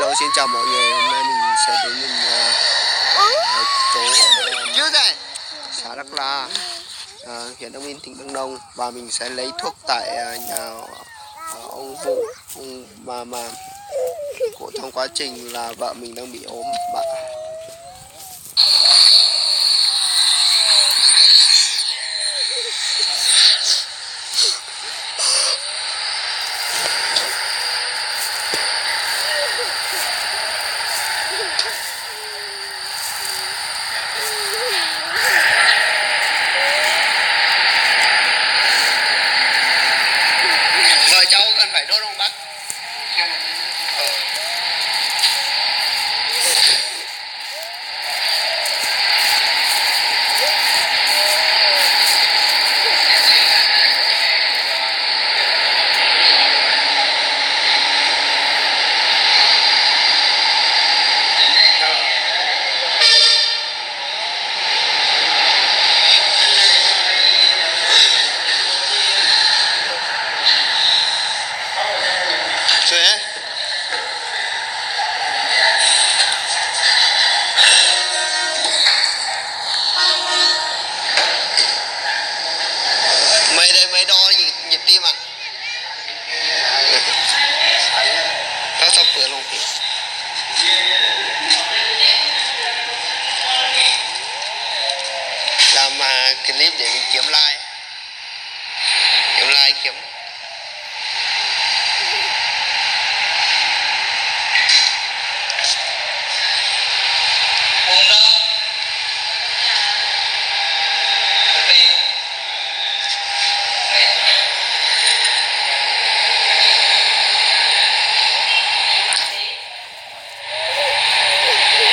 Hello, xin chào mọi người. Hôm nay mình sẽ đến ở chỗ xã Đắc La, huyện Đông Yên, tỉnh Đắk Nông, và mình sẽ lấy thuốc tại nhà ông Vũ mà trong quá trình là vợ mình đang bị ốm bạn. Vợ cháu cần phải đốt không bác? Rồi á. Mấy đo nhịp tim à? Nó sắp cửa luôn kìa. Làm clip để mình kiếm like. Kiếm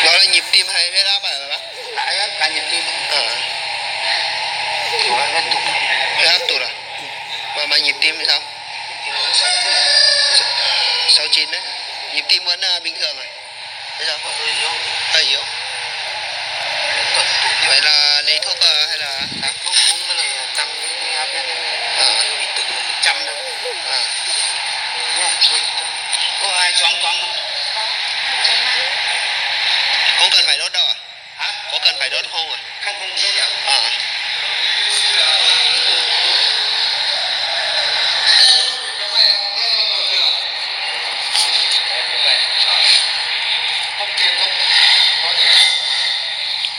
nó là nhịp tim hay huyết áp à bác? Cả nhịp tim. Huyết áp tụt à? Mà nhịp tim thì sao? 69 đấy. Nhịp tim vẫn bình thường à? Thế sao? Hơi yếu. Vậy là lấy thuốc hay là sao? Thuốc uống mới là tăng huyết áp đấy. Bị tự 100 đâu. Có ai choáng Không cần phải đốt đâu à? hả? Có cần phải đốt không à? Không đốt đâu.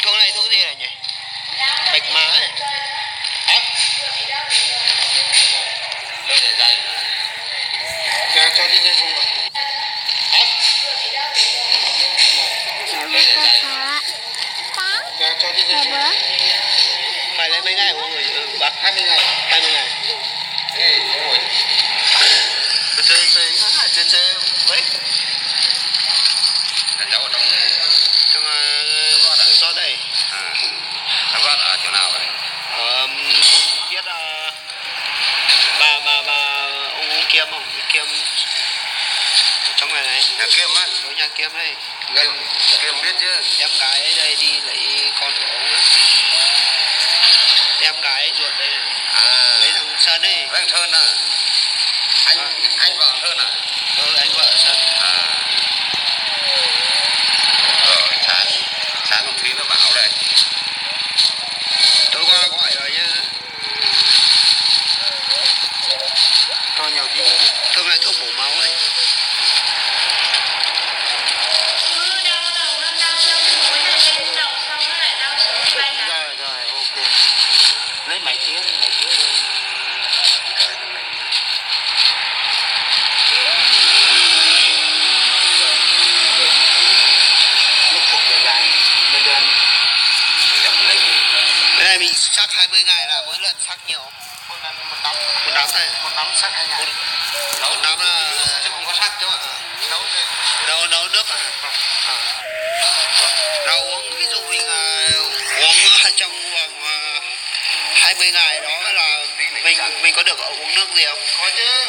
Thuốc này thuốc gì này nhỉ? Bạch má ấy. Hả? Cho đi dây vùng rồi. Hả? Cho đi dây vùng. Mày lấy mấy ngày uống rồi bác? 20 ngày. 20 ngày. Ê, ngồi. Chơi với. Cháu ở trong Rót đây. Cháu rót ở chỗ nào vậy? Biết bà ông uống kiêm không? Kiêm trong này Nhà Kiêm á? ở nhà Kiêm đây. Kiêm biết chứ. Em gái ấy đây đi lấy con của ông á. Em gái ruột đây này. Lấy thằng Sơn ấy. Lấy thằng Sơn à? Anh vợ Sơn à? Anh vợ Sơn. Rồi sáng con Thúy nó bảo đây. Tối qua gọi rồi nhá. Cho nhiều tí. Thuốc này thuốc bổ máu ấy. Rồi, ok. Lấy mấy tiếng rồi. Lúc phục về dài, bên đơn. Cái này mình sắc 20 ngày là mỗi lần sắc nhiều. Một Một nắm này. một nắm sắc 2 ngày. Một nắm là Chứ không có sắc chứ ạ. nấu nước à? Rau uống ví dụ mình uống trong vòng 20 ngày đó là mình có được uống nước gì không? Có chứ.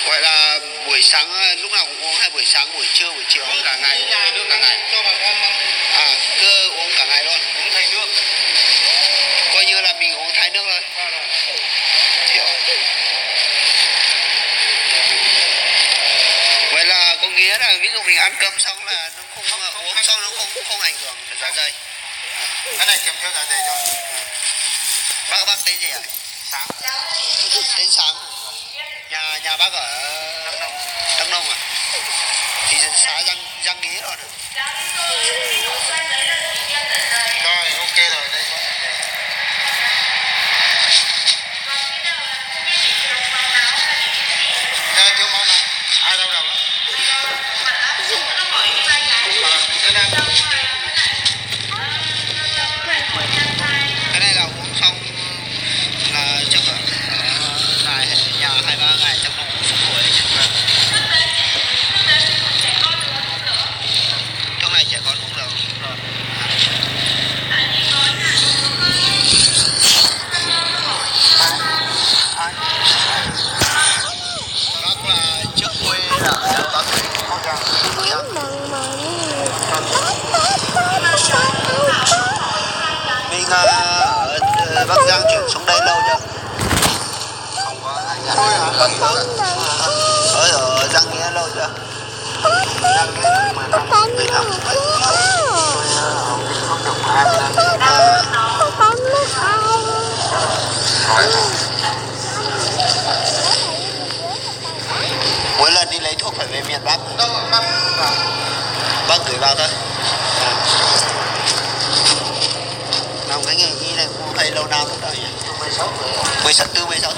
Gọi là buổi sáng lúc nào cũng uống hay buổi sáng, buổi trưa, buổi chiều cả ngày? Nước cả ngày. Cho bà con cứ uống cả ngày luôn. uống thay nước. Coi như là mình uống thay nước thôi. Hiểu. Vậy dụ mình ăn cơm xong là nó không uống xong nó không ảnh hưởng đến dạ dày. Cái này kèm theo dạ dày cho. Bác tên gì ạ? Sáng. Tên Sáng. Nhà bác ở Đắk Nông à? Thì xã Giang Nghĩa rồi. Rồi, ok rồi đây. Dạ, thiếu máu nào? Ai đau đầu lắm? Cái này là uống xong là chắc là nhà 2-3 ngày trong vòng 1 buổi. Thuốc này trẻ con uống được. Bác là trước quê là ở đâu bác? Mình ở Bắc Giang chuyển xuống đây lâu chưa? Không có ai nhá. Thôi hả? Ở Giang Nghĩa lâu chưa? Giang Nghĩa được 10 năm. 10 năm. Không được 20 năm. Mỗi lần đi lấy thuốc phải về miền Bắc. Đâu, Bác gửi vào thôi. Làm cái nghề y này cũng phải lâu năm rồi nhỉ? 16 tuổi. 16 tuổi bây giờ.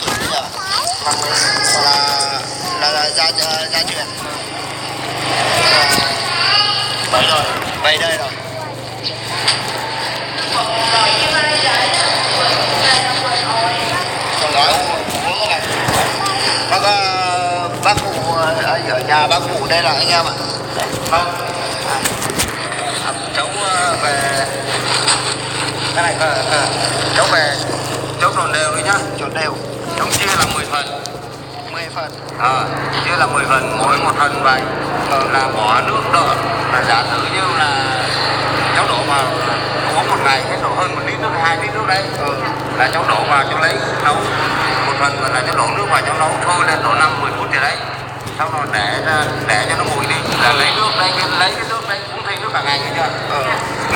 Là gia truyền. Bây rồi. Vậy đây rồi. Còn nói uống cái này. Bác ngủ ở nhà bác ngủ đây là anh em ạ. Vâng. Cháu về cái này cháu về cháu trộn đều đi nhá. Trộn đều. Cháu chia là 10 phần. 10 phần. Chia là 10 phần, mỗi một phần vậy là bỏ nước đỡ, là giả sử như là cháu đổ vào uống một ngày cái đổ hơn 1 lít nước, 2 lít nước đấy, là cháu đổ vào cháu lấy nấu một phần, và là cháu đổ nước vào cháu nấu thôi lên đổ 5-10 phút gì đấy, sau đó để cho nó nguội đi, là lấy nước đây, lấy cái nước đấy uống thêm nước cả ngày, nghe chưa?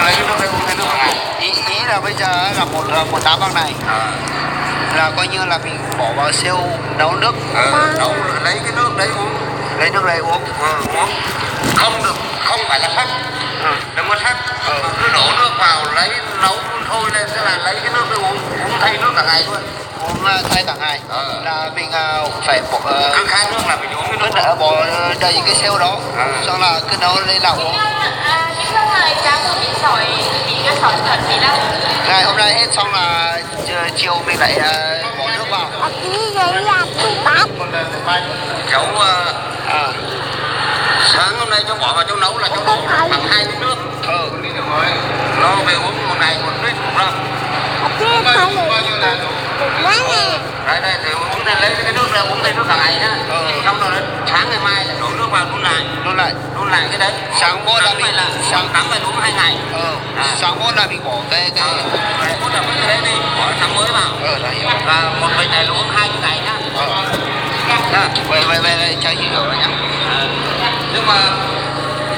Lấy cái nước đấy uống thêm nước cả ngày. Ý là bây giờ là một đá bằng này là coi như là mình bỏ vào siêu nấu nước. Nấu lấy cái nước đấy uống. Lấy nước này uống. Uống không được, không phải là sắc, đừng có sắc, cứ đổ nước vào lấy nấu thôi lên, sẽ là lấy cái nước đấy uống thay nước cả ngày luôn. Uống thay cả ngày. Là mình phải bỏ Cứ khai nước là mình uống cái nước cứ đỡ bỏ đầy cái siêu đó, xong là cứ nấu lên là uống. Ngày hôm nay hết xong là chiều mình lại bỏ nước vào. Cháu sáng hôm nay cháu bỏ vào cháu nấu là cháu uống bằng 2 lít nước. Nó về uống một ngày 1 lít cũng được. Bao nhiêu là đủ? Đây thì uống thêm, lấy cái nước ra uống thêm nước cả ngày nhá. Xong rồi sáng ngày mai lại đổ nước vào đun lại cái đấy. Sáng mốt là mình sáng tắm phải uống 2 ngày. Sáng mốt là mình bỏ cái mốt là mấy cái đấy đi, bỏ sáng mới vào. Và một bình này uống 2 ngày nhá. Vậy cho chị hiểu rồi nhá. Nhưng mà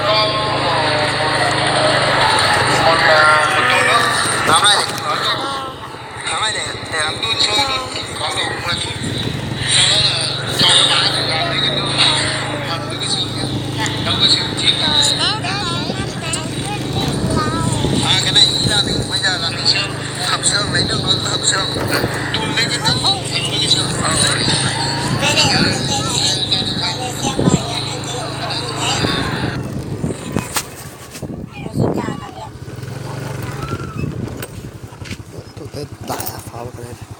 con một tô nước Hôm nay để làm đun sôi đi, có độ 10 phút. Sau đó là cho cái đá này vào lấy cái nước hầm với cái sườn nhá. Nấu cái sườn chín. cái này là mình bây giờ là mình hầm xương, lấy nước nó hầm xương, Đun lấy cái nước hầm với cái sườn. Tụi cái đại pháo cái này.